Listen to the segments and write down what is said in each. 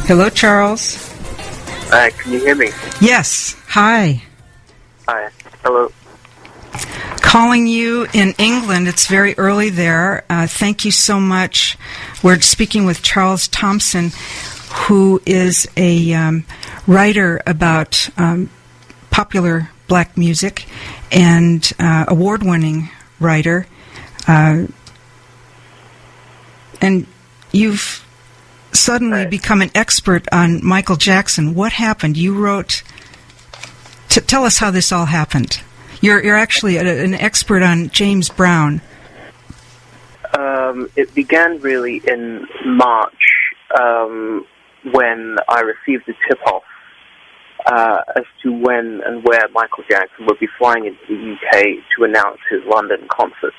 Hello, Charles. Can you hear me? Yes. Hi. Hi. Hello. Calling you in England. It's very early there. Thank you so much. We're speaking with Charles Thomson, who is a writer about popular black music and award-winning writer. And you've suddenly become an expert on Michael Jackson. What happened? You wrote... tell us how this all happened. You're actually an expert on James Brown. It began really in March when I received a tip-off as to when and where Michael Jackson would be flying into the UK to announce his London concert.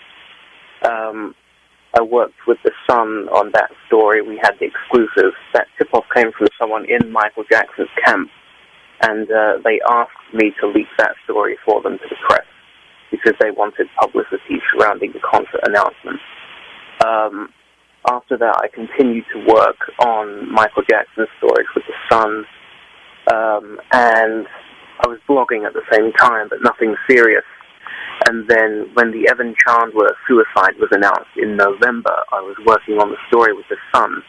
I worked with The Sun on that story. We had the exclusive. That tip-off came from someone in Michael Jackson's camp, and they asked me to leak that story for them to the press because they wanted publicity surrounding the concert announcement. After that, I continued to work on Michael Jackson's stories with The Sun, and I was blogging at the same time, but nothing serious. And then when the Evan Chandler suicide was announced in November, I was working on the story with The Sun,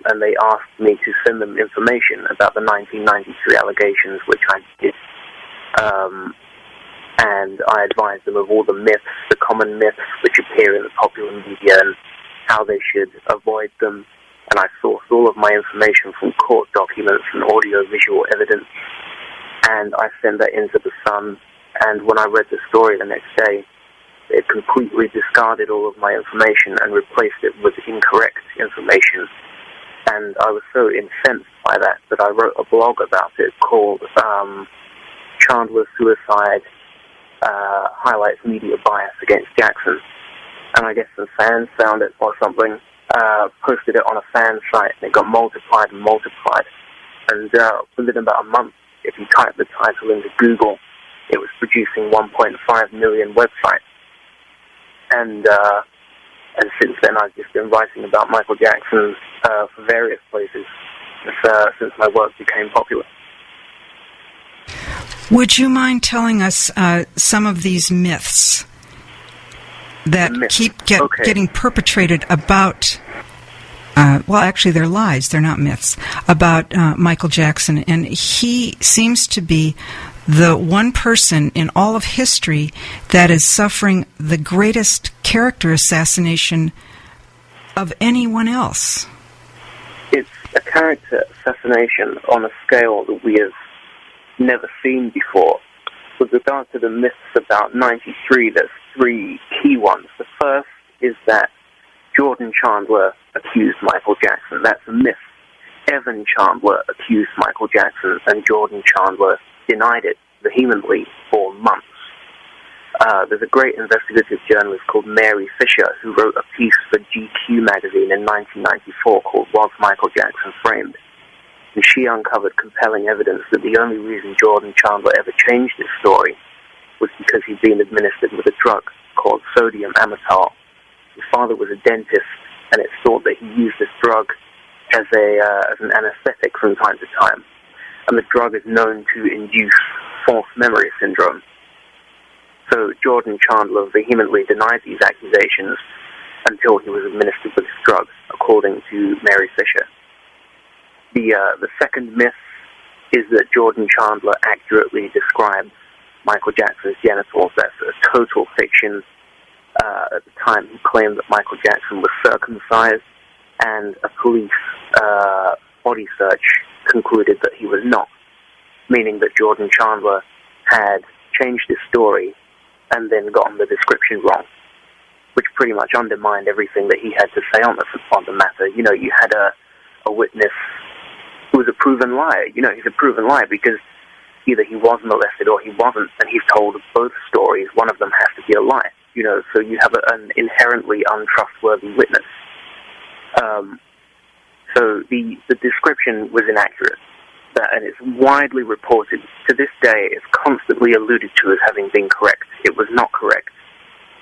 and they asked me to send them information about the 1993 allegations, which I did. And I advised them of all the myths, the common myths which appear in the popular media and how they should avoid them. And I sourced all of my information from court documents and audio-visual evidence. And I sent that into The Sun. And when I read the story the next day, it completely discarded all of my information and replaced it with incorrect information. And I was so incensed by that I wrote a blog about it called Chandler's Suicide Highlights Media Bias Against Jackson. And I guess some fans found it or something, posted it on a fan site, and it got multiplied and multiplied. And within about a month, if you type the title into Google, it was producing 1.5 million websites. And since then, I've just been writing about Michael Jackson for various places since my work became popular. Would you mind telling us some of these myths that keep getting perpetrated about, well, actually they're lies, they're not myths, about Michael Jackson. And he seems to be the one person in all of history that is suffering the greatest character assassination of anyone else. It's a character assassination on a scale that we have never seen before. With regard to the myths about 93, there's three key ones. The first is that Jordan Chandler accused Michael Jackson. That's a myth. Evan Chandler accused Michael Jackson, and Jordan Chandler denied it vehemently for months. There's a great investigative journalist called Mary Fischer who wrote a piece for GQ magazine in 1994 called Was Michael Jackson Framed? And she uncovered compelling evidence that the only reason Jordan Chandler ever changed his story was because he'd been administered with a drug called sodium amytal. His father was a dentist, and it's thought that he used this drug as an anesthetic from time to time. And the drug is known to induce false memory syndrome. So Jordan Chandler vehemently denied these accusations until he was administered with this drug, according to Mary Fischer. The second myth is that Jordan Chandler accurately describes Michael Jackson's genitals. That's a total fiction. At the time, he claimed that Michael Jackson was circumcised, and a police body search concluded that he was not, meaning that Jordan Chandler had changed his story and then gotten the description wrong, which pretty much undermined everything that he had to say on the matter. You know, you had a witness who was a proven liar. You know, he's a proven liar because either he was molested or he wasn't, and he's told both stories. One of them has to be a lie. You know, so you have an inherently untrustworthy witness. So the description was inaccurate, and it's widely reported. To this day, it's constantly alluded to as having been correct. It was not correct.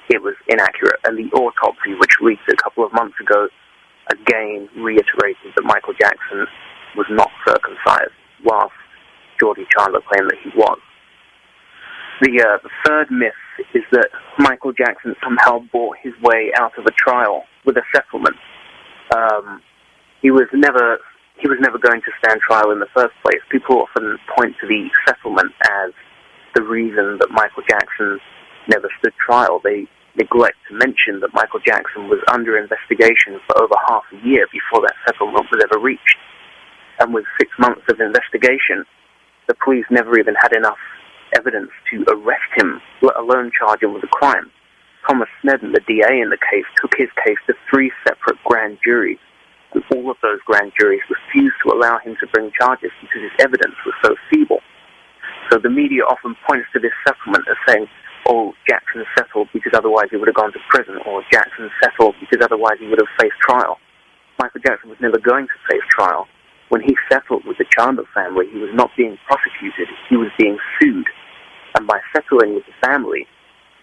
It was inaccurate. And the autopsy, which leaked a couple of months ago, again reiterated that Michael Jackson Chandler claimed that he was. The third myth is that Michael Jackson somehow bought his way out of a trial with a settlement. He was never going to stand trial in the first place. People often point to the settlement as the reason that Michael Jackson never stood trial. They neglect to mention that Michael Jackson was under investigation for over half a year before that settlement was ever reached. And with 6 months of investigation, the police never even had enough evidence to arrest him, let alone charge him with a crime. Thomas Snedden, the DA in the case, took his case to 3 separate grand juries, and all of those grand juries refused to allow him to bring charges because his evidence was so feeble. So the media often points to this settlement as saying, oh, Jackson settled because otherwise he would have gone to prison, or Jackson settled because otherwise he would have faced trial. Michael Jackson was never going to face trial. When he settled with the Chandler family, he was not being prosecuted, he was being sued. And by settling with the family,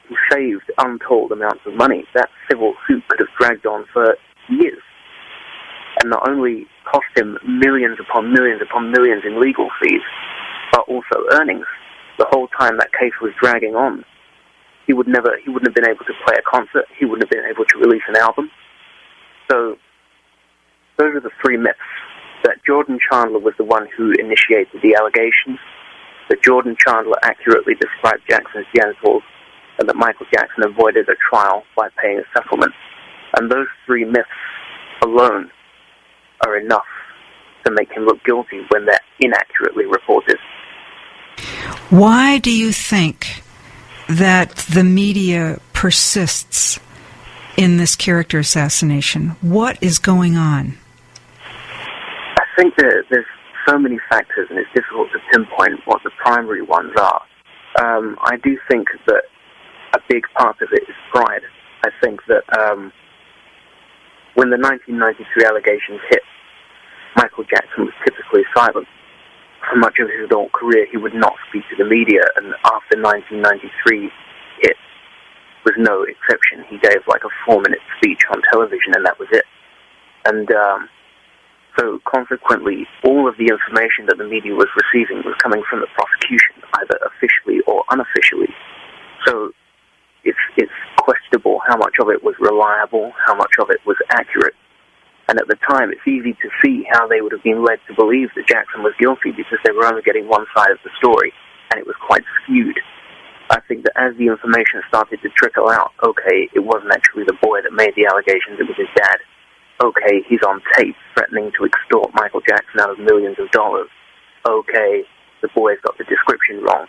he saved untold amounts of money. That civil suit could have dragged on for years, and not only cost him millions upon millions upon millions in legal fees, but also earnings. The whole time that case was dragging on, he wouldn't have been able to play a concert, he wouldn't have been able to release an album. So, those are the 3 myths. That Jordan Chandler was the one who initiated the allegations, that Jordan Chandler accurately described Jackson's genitals, and that Michael Jackson avoided a trial by paying a settlement. And those 3 myths alone are enough to make him look guilty when they're inaccurately reported. Why do you think that the media persists in this character assassination? What is going on? I think that there's so many factors, and it's difficult to pinpoint what the primary ones are. I do think that a big part of it is pride. I think that when the 1993 allegations hit, Michael Jackson was typically silent. For much of his adult career, he would not speak to the media, and after 1993 hit was no exception. He gave like a 4-minute speech on television, and that was it. And so consequently, all of the information that the media was receiving was coming from the prosecution, either officially or unofficially. So it's questionable how much of it was reliable, how much of it was accurate. And at the time, it's easy to see how they would have been led to believe that Jackson was guilty because they were only getting one side of the story, and it was quite skewed. I think that as the information started to trickle out, okay, it wasn't actually the boy that made the allegations, it was his dad. Okay, he's on tape threatening to extort Michael Jackson out of millions of dollars. Okay, the boy's got the description wrong.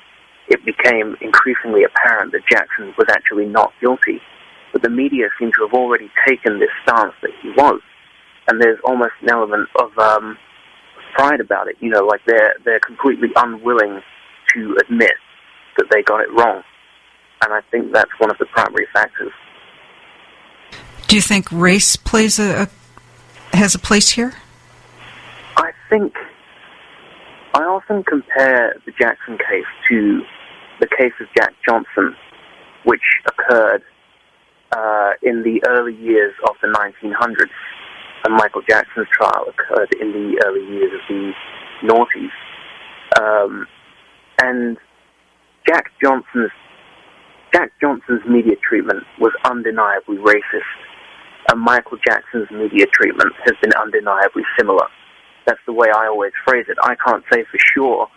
It became increasingly apparent that Jackson was actually not guilty, but the media seemed to have already taken this stance that he was. And there's almost an element of pride about it, you know, like they're completely unwilling to admit that they got it wrong. And I think that's one of the primary factors. Do you think race has a place here? I often compare the Jackson case to the case of Jack Johnson, which occurred in the early years of the 1900s. And Michael Jackson's trial occurred in the early years of the noughties. And Jack Johnson's media treatment was undeniably racist, and Michael Jackson's media treatment has been undeniably similar. That's the way I always phrase it. I can't say for sure,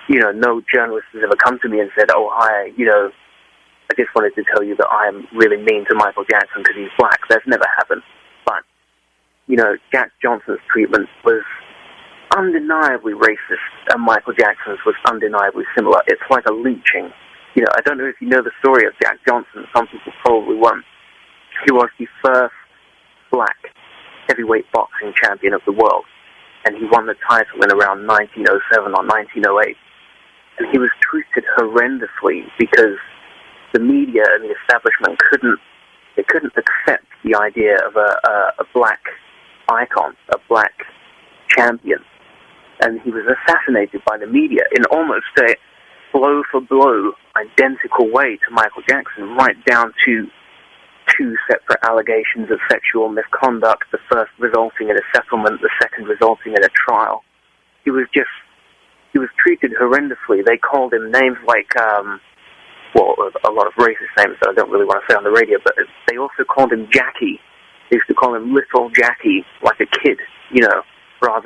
you know, no journalist has ever come to me and said, oh, hi, you know, I just wanted to tell you that I'm really mean to Michael Jackson because he's black. That's never happened. But, you know, Jack Johnson's treatment was undeniably racist, and Michael Jackson's was undeniably similar. It's like a lynching. You know, I don't know if you know the story of Jack Johnson. Some people probably won't. He was the first black heavyweight boxing champion of the world, and he won the title in around 1907 or 1908. And he was treated horrendously because the media and the establishment couldn't accept the idea of a black icon, a black champion. And he was assassinated by the media in almost a blow-for-blow identical way to Michael Jackson, right down to 2 separate allegations of sexual misconduct, the first resulting in a settlement, the second resulting in a trial. He was just he was treated horrendously. They called him names like, well, a lot of racist names that I don't really want to say on the radio, but they also called him Jackie. They used to call him Little Jackie, like a kid, you know, rather